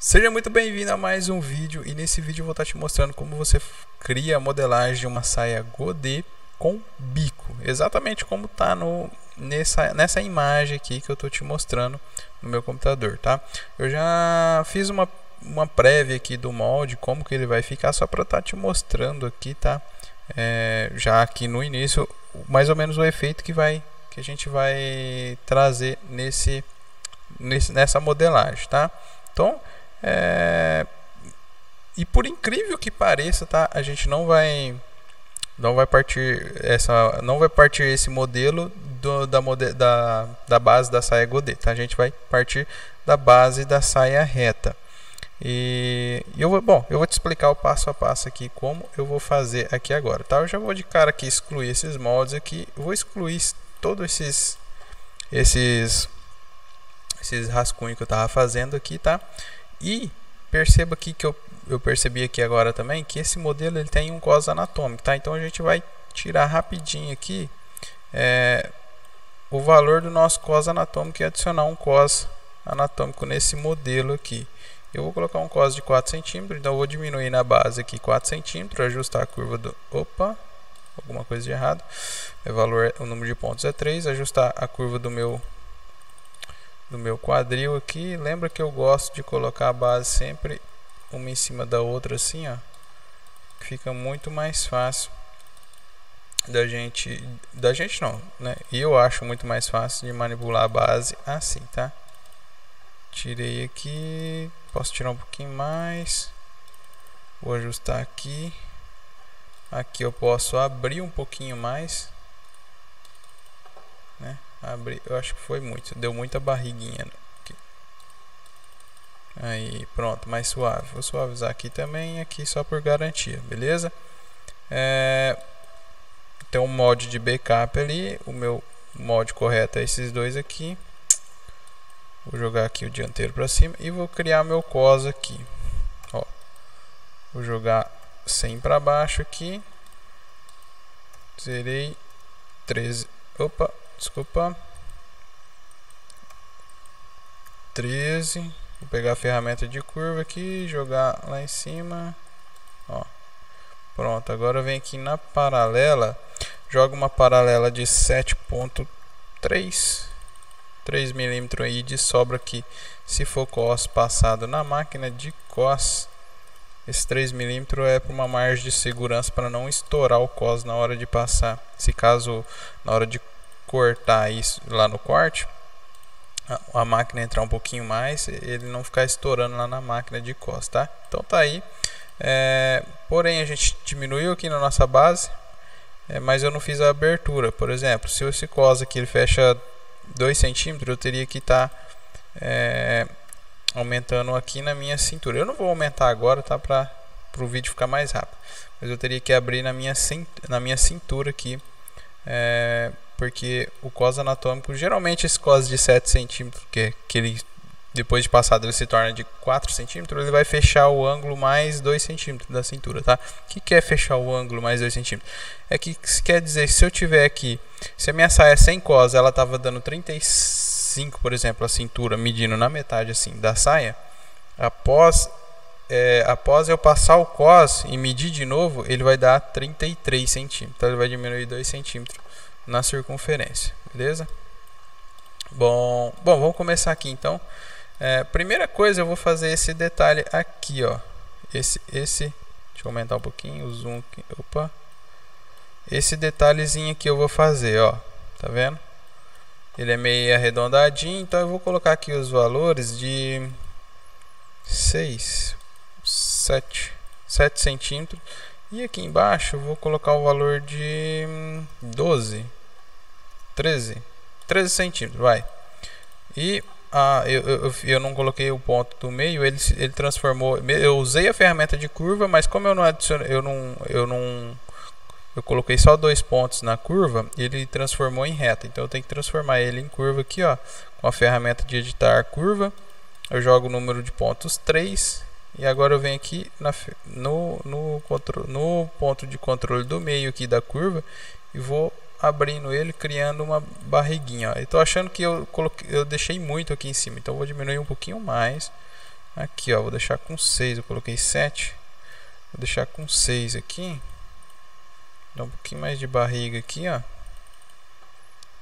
Seja muito bem-vindo a mais um vídeo, e nesse vídeo eu vou estar te mostrando como você cria a modelagem de uma saia godê com bico, exatamente como está nessa imagem aqui que eu estou te mostrando no meu computador, tá? Eu já fiz uma prévia aqui do molde, como que ele vai ficar, só para eu estar te mostrando aqui, tá? Já aqui no início, mais ou menos o efeito que a gente vai trazer nessa modelagem, tá? Então, e por incrível que pareça, tá? A gente não vai partir esse modelo da base da saia godê, tá? A gente vai partir da base da saia reta. E eu vou te explicar o passo a passo aqui como eu vou fazer aqui agora, tá? Eu já vou de cara aqui excluir esses moldes aqui, eu vou excluir todos esses rascunhos que eu tava fazendo aqui, tá? E perceba aqui que eu percebi aqui agora também que esse modelo ele tem um cos anatômico, tá? Então a gente vai tirar rapidinho aqui o valor do nosso cos anatômico e adicionar um cos anatômico nesse modelo aqui. Eu vou colocar um cos de 4 centímetros, então eu vou diminuir na base aqui 4 centímetros, ajustar a curva do... Opa, alguma coisa de errado. O número de pontos é 3, ajustar a curva do meu quadril aqui. Lembra que eu gosto de colocar a base sempre uma em cima da outra assim, ó, que fica muito mais fácil da gente não, né? E eu acho muito mais fácil de manipular a base assim, tá? Tirei aqui, posso tirar um pouquinho mais, vou ajustar aqui. Aqui eu posso abrir um pouquinho mais, né? Eu acho que foi muito, deu muita barriguinha aqui. Aí pronto, mais suave. Vou suavizar aqui também, aqui só por garantia, beleza? Tem um mod de backup ali, o meu mod correto é esses dois aqui. Vou jogar aqui o dianteiro para cima e vou criar meu cos aqui, ó. Vou jogar 100 para baixo aqui, zerei 13, opa, desculpa, 13. Vou pegar a ferramenta de curva aqui, jogar lá em cima, ó. Pronto, agora vem aqui na paralela, joga uma paralela de 7.3 mm aí de sobra aqui. Se for cos passado na máquina de cos, esse 3 mm é para uma margem de segurança, para não estourar o cos na hora de passar. Se caso na hora de cortar isso lá no corte, a máquina entrar um pouquinho mais, ele não ficar estourando lá na máquina de cos, tá? Então tá aí. Porém a gente diminuiu aqui na nossa base, mas eu não fiz a abertura. Por exemplo, se esse cos aqui ele fecha 2 centímetros, eu teria que estar aumentando aqui na minha cintura. Eu não vou aumentar agora, tá? Para o vídeo ficar mais rápido, mas eu teria que abrir na minha cintura aqui, porque o cos anatômico, geralmente esse cos de 7 centímetros, que ele, depois de passado, ele se torna de 4 centímetros, ele vai fechar o ângulo mais 2 centímetros da cintura, tá? O que é fechar o ângulo mais 2 centímetros? É que quer dizer, se eu tiver aqui, se a minha saia sem cos, ela estava dando 35, por exemplo, a cintura, medindo na metade assim da saia, após eu passar o cos e medir de novo, ele vai dar 33 centímetros, então ele vai diminuir 2 centímetros na circunferência, beleza? Bom, vamos começar aqui então. Primeira coisa, eu vou fazer esse detalhe aqui, ó. Deixa eu aumentar um pouquinho o zoom aqui. Opa. Esse detalhezinho aqui eu vou fazer, ó. Tá vendo? Ele é meio arredondadinho, então eu vou colocar aqui os valores de 7 centímetros. E aqui embaixo eu vou colocar o valor de 13 centímetros, vai. E eu não coloquei o ponto do meio, ele transformou. Eu usei a ferramenta de curva, mas como eu não adicionei, eu coloquei só 2 pontos na curva, ele transformou em reta. Então eu tenho que transformar ele em curva aqui, ó, com a ferramenta de editar curva. Eu jogo o número de pontos 3 e agora eu venho aqui no ponto de controle do meio aqui da curva e vou abrindo ele, criando uma barriguinha, ó. Eu tô achando que eu deixei muito aqui em cima, então eu vou diminuir um pouquinho mais Aqui, ó, vou deixar com 6, eu coloquei 7. Vou deixar com 6 aqui. Dá um pouquinho mais de barriga aqui, ó.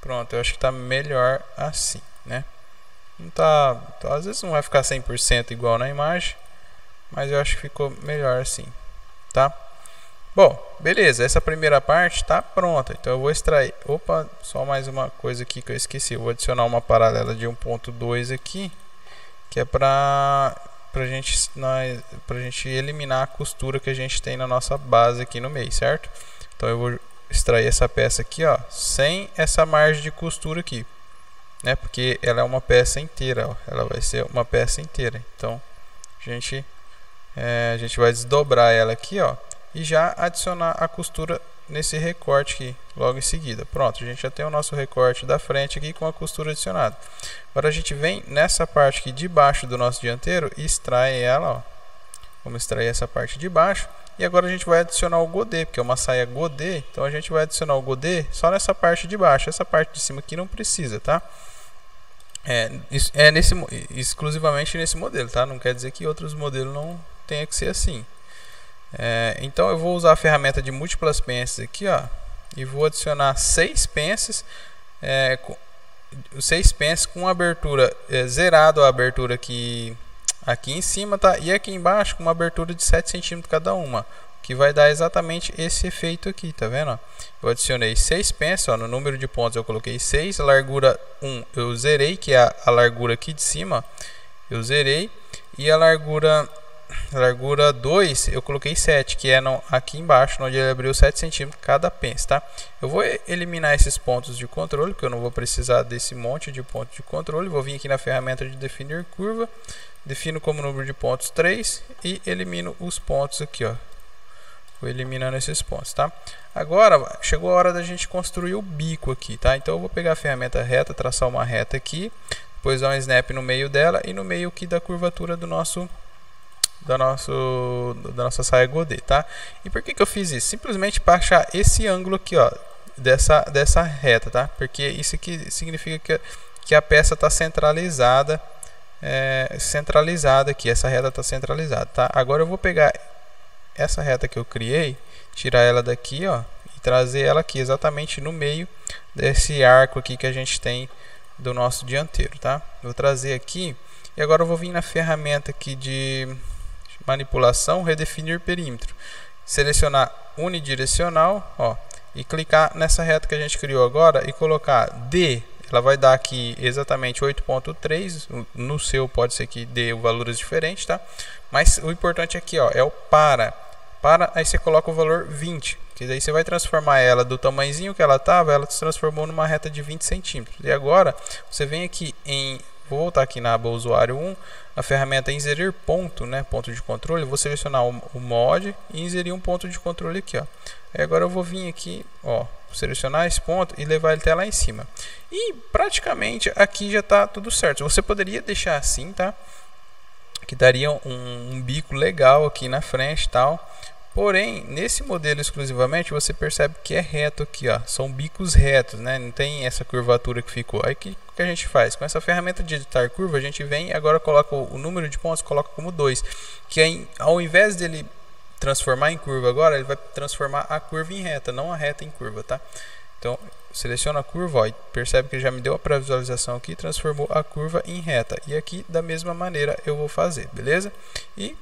Pronto, eu acho que tá melhor assim, né? Não tá, às vezes não vai ficar 100% igual na imagem, mas eu acho que ficou melhor assim, tá? Bom, beleza, essa primeira parte está pronta, então eu vou extrair, opa, só mais uma coisa aqui que eu esqueci, eu vou adicionar uma paralela de 1.2 aqui, que é pra gente eliminar a costura que a gente tem na nossa base aqui no meio, certo? Então eu vou extrair essa peça aqui, ó, sem essa margem de costura aqui, né? Porque ela é uma peça inteira, ó, ela vai ser uma peça inteira, então a gente vai desdobrar ela aqui, ó, e já adicionar a costura nesse recorte aqui, logo em seguida. Pronto, a gente já tem o nosso recorte da frente aqui com a costura adicionada. Agora a gente vem nessa parte aqui de baixo do nosso dianteiro e extrai ela, ó. Vamos extrair essa parte de baixo. E agora a gente vai adicionar o godê, porque é uma saia godê, então a gente vai adicionar o godê só nessa parte de baixo. Essa parte de cima aqui não precisa, tá? Exclusivamente nesse modelo, tá? Não quer dizer que outros modelos não tenha que ser assim. Então eu vou usar a ferramenta de múltiplas pences aqui, ó, e vou adicionar 6 pences, 6 pences com abertura zerado a abertura aqui em cima, tá? E aqui embaixo com uma abertura de 7 centímetros cada uma, que vai dar exatamente esse efeito aqui, tá vendo? Ó? Eu adicionei 6 pences, ó, no número de pontos eu coloquei 6, a largura 1 eu zerei, que é a largura aqui de cima, eu zerei, e a largura 2 eu coloquei 7, que é aqui embaixo, onde ele abriu 7 centímetros cada pence, tá? Eu vou eliminar esses pontos de controle, porque eu não vou precisar desse monte de pontos de controle. Vou vir aqui na ferramenta de definir curva, defino como número de pontos 3 e elimino os pontos aqui, ó. Vou eliminando esses pontos, tá? Agora chegou a hora da gente construir o bico aqui, tá? Então eu vou pegar a ferramenta reta, traçar uma reta aqui, depois dar um snap no meio dela e no meio aqui da curvatura da nossa saia godê, tá? E por que eu fiz isso? Simplesmente para achar esse ângulo aqui, ó, dessa reta, tá? Porque isso aqui significa que a peça está centralizada, aqui, essa reta está centralizada, tá? Agora eu vou pegar essa reta que eu criei, tirar ela daqui, ó, e trazer ela aqui exatamente no meio desse arco aqui que a gente tem do nosso dianteiro, tá? Vou trazer aqui e agora eu vou vir na ferramenta aqui de manipulação, redefinir perímetro, selecionar unidirecional, ó, e clicar nessa reta que a gente criou agora e colocar D. Ela vai dar aqui exatamente 8.3, no seu pode ser que dê valores diferentes, tá? Mas o importante aqui, ó, é o para, aí você coloca o valor 20, que daí você vai transformar ela do tamanhozinho que ela estava, ela se transformou numa reta de 20 centímetros. E agora você vem aqui vou voltar aqui na aba usuário 1, a ferramenta inserir ponto, né, ponto de controle, vou selecionar o mod e inserir um ponto de controle aqui, ó. Aí agora eu vou vir aqui, ó, selecionar esse ponto e levar ele até lá em cima. E praticamente aqui já está tudo certo. Você poderia deixar assim, tá? Que daria um bico legal aqui na frente, tal. Porém, nesse modelo exclusivamente, você percebe que é reto aqui, ó. São bicos retos, né? Não tem essa curvatura que ficou. Aí o que a gente faz? Com essa ferramenta de editar curva, a gente vem e agora coloca o número de pontos, coloca como 2. Que aí, ao invés dele transformar em curva agora, ele vai transformar a curva em reta, não a reta em curva, tá? Então, seleciona a curva, ó, e percebe que já me deu a pré-visualização aqui, transformou a curva em reta. E aqui, da mesma maneira, eu vou fazer, beleza? E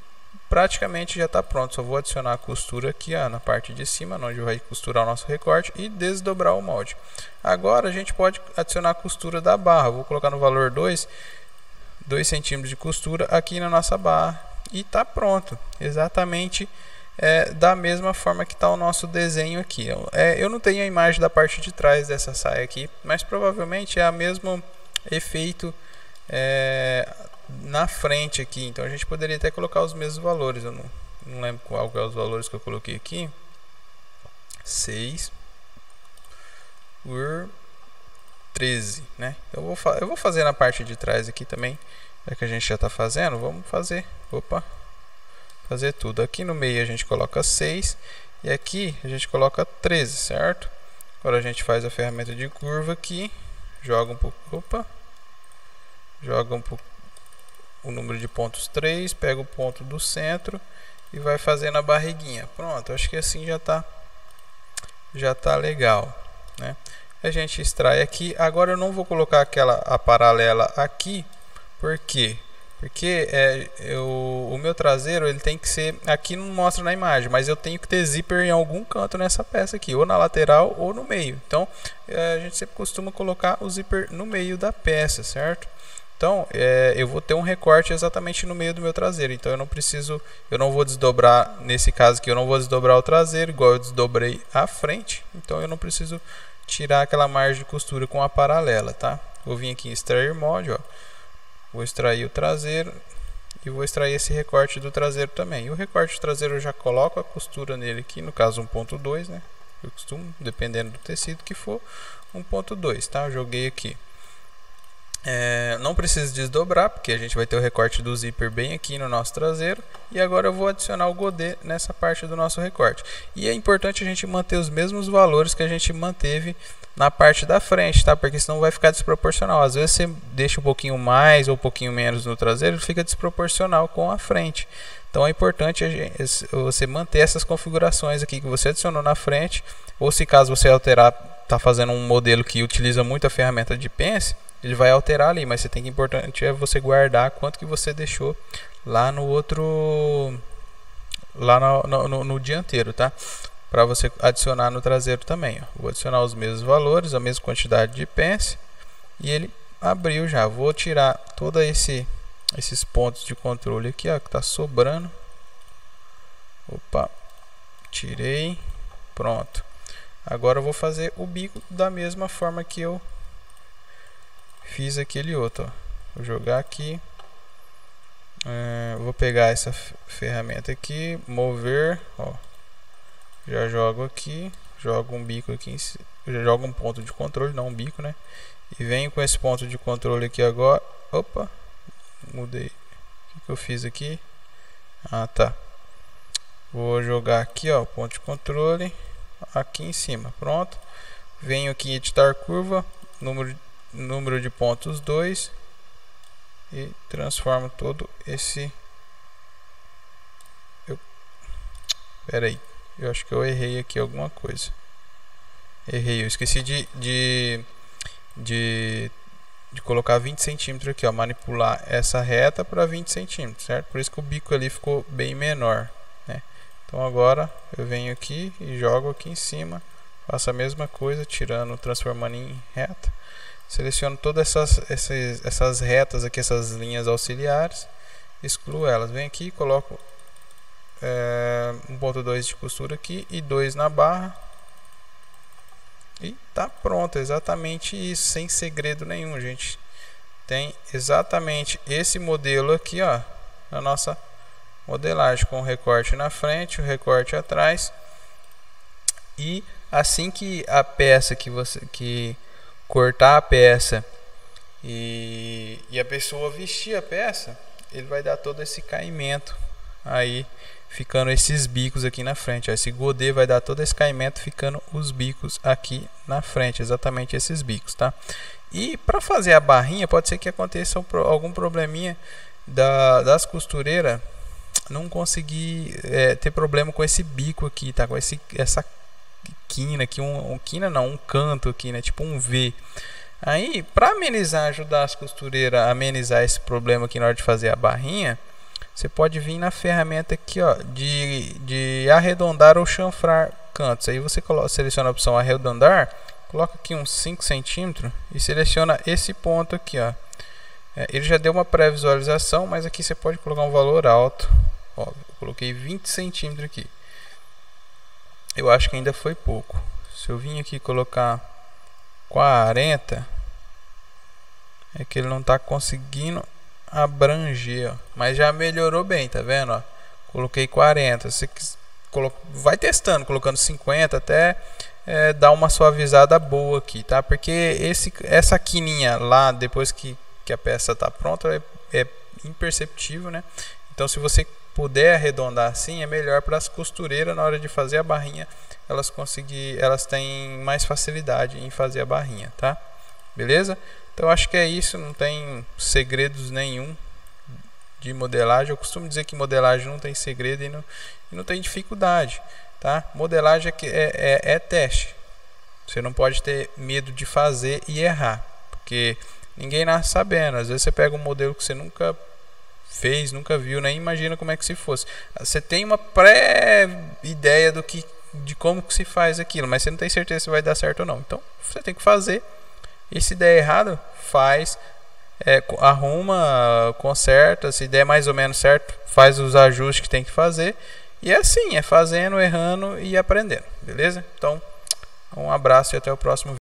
praticamente já está pronto, só vou adicionar a costura aqui, ó, na parte de cima, onde vai costurar o nosso recorte e desdobrar o molde. Agora a gente pode adicionar a costura da barra, vou colocar no valor 2 centímetros de costura aqui na nossa barra e está pronto, exatamente da mesma forma que está o nosso desenho aqui. Eu não tenho a imagem da parte de trás dessa saia aqui, mas provavelmente é o mesmo efeito na frente aqui, então a gente poderia até colocar os mesmos valores. Eu não lembro qual é os valores que eu coloquei aqui. 6 por 13, né? Eu vou fazer na parte de trás aqui também, já que a gente já está fazendo. Vamos fazer, fazer tudo. Aqui no meio a gente coloca 6 e aqui a gente coloca 13, certo? Agora a gente faz a ferramenta de curva aqui, joga um pouco, joga um pouco o número de pontos 3, pega o ponto do centro e vai fazendo a barriguinha. Pronto, acho que assim já tá legal, né? A gente extrai aqui. Agora eu não vou colocar a paralela aqui, por quê? Porque o meu traseiro ele tem que ser, aqui não mostra na imagem, mas eu tenho que ter zíper em algum canto nessa peça aqui, ou na lateral ou no meio. Então a gente sempre costuma colocar o zíper no meio da peça, certo? Então eu vou ter um recorte exatamente no meio do meu traseiro, então eu não vou desdobrar, nesse caso aqui eu não vou desdobrar o traseiro igual eu desdobrei a frente, então eu não preciso tirar aquela margem de costura com a paralela, tá? Vou vir aqui em extrair mod, ó. Vou extrair o traseiro e vou extrair esse recorte do traseiro também. E o recorte do traseiro eu já coloco a costura nele aqui, no caso 1.2, né? Eu costumo, dependendo do tecido que for, 1.2, tá? Eu joguei aqui. Não precisa desdobrar, porque a gente vai ter o recorte do zíper bem aqui no nosso traseiro. E agora eu vou adicionar o godê nessa parte do nosso recorte. E é importante a gente manter os mesmos valores que a gente manteve na parte da frente, tá? Porque senão vai ficar desproporcional. Às vezes você deixa um pouquinho mais ou um pouquinho menos no traseiro, fica desproporcional com a frente. Então é importante você manter essas configurações aqui que você adicionou na frente. Ou se caso você alterar, tá fazendo um modelo que utiliza muito a ferramenta de pence, ele vai alterar ali, mas importante é você guardar quanto que você deixou lá no outro, lá no dianteiro, tá? Para você adicionar no traseiro também, ó. Vou adicionar os mesmos valores, a mesma quantidade de pence, e ele abriu já. Vou tirar todos esses pontos de controle aqui, ó, que tá sobrando. Opa, tirei, pronto. Agora eu vou fazer o bico da mesma forma que eu fiz aquele outro, ó. Vou jogar aqui, vou pegar essa ferramenta aqui, mover, ó. Já jogo aqui, jogo um bico aqui, já jogo um ponto de controle, não um bico, né? E venho com esse ponto de controle aqui agora. Opa, mudei. O que eu fiz aqui? Ah, tá. Vou jogar aqui, ó, ponto de controle aqui em cima. Pronto. Venho aqui em editar curva, número de pontos 2 e transformo todo esse. Pera aí, eu acho que eu errei aqui alguma coisa. Errei, eu esqueci de colocar 20 centímetros aqui, ó, manipular essa reta para 20 centímetros, certo? Por isso que o bico ali ficou bem menor, né? Então agora eu venho aqui e jogo aqui em cima, faço a mesma coisa, transformando em reta. Seleciono todas essas retas aqui, essas linhas auxiliares, excluo elas. Venho aqui e coloco 1.2 de costura aqui e 2 na barra. E tá pronto, exatamente isso, sem segredo nenhum, gente. Tem exatamente esse modelo aqui, ó, na nossa modelagem, com o recorte na frente, o recorte atrás. E assim que a peça que cortar a peça e a pessoa vestir a peça, ele vai dar todo esse caimento aí, ficando esses bicos aqui na frente, ó. Esse godê vai dar todo esse caimento, ficando os bicos aqui na frente, exatamente esses bicos, tá? E para fazer a barrinha, pode ser que aconteça algum probleminha das costureiras não conseguir ter problema com esse bico aqui, tá? Com essa quina aqui, um canto aqui, né? Tipo um V. Aí, para amenizar, ajudar as costureiras a amenizar esse problema aqui na hora de fazer a barrinha, você pode vir na ferramenta aqui, ó, de arredondar ou chanfrar cantos. Aí você seleciona a opção arredondar, coloca aqui uns 5 centímetros e seleciona esse ponto aqui, ó. Ele já deu uma pré-visualização, mas aqui você pode colocar um valor alto. Ó, eu coloquei 20 centímetros aqui. Eu acho que ainda foi pouco. Se eu vim aqui colocar 40, é que ele não está conseguindo abranger, ó. Mas já melhorou bem, tá vendo? Ó, coloquei 40. Você vai testando, colocando 50 até dar uma suavizada boa aqui, tá? Porque essa quininha lá, depois que a peça está pronta, é imperceptível, né? Então, se você puder arredondar assim, é melhor para as costureiras na hora de fazer a barrinha, elas têm mais facilidade em fazer a barrinha, tá? Beleza? Então acho que é isso, não tem segredos nenhum de modelagem. Eu costumo dizer que modelagem não tem segredo e não tem dificuldade, tá? Modelagem é teste. Você não pode ter medo de fazer e errar, porque ninguém nasce sabendo. Às vezes você pega um modelo que você nunca fez, nunca viu, nem imagina como é que se fosse. Você tem uma pré-ideia de como que se faz aquilo, mas você não tem certeza se vai dar certo ou não. Então você tem que fazer, e se der errado, faz, arruma, conserta. Se der mais ou menos certo, faz os ajustes que tem que fazer. E é assim, é fazendo, errando e aprendendo, beleza? Então, um abraço e até o próximo vídeo.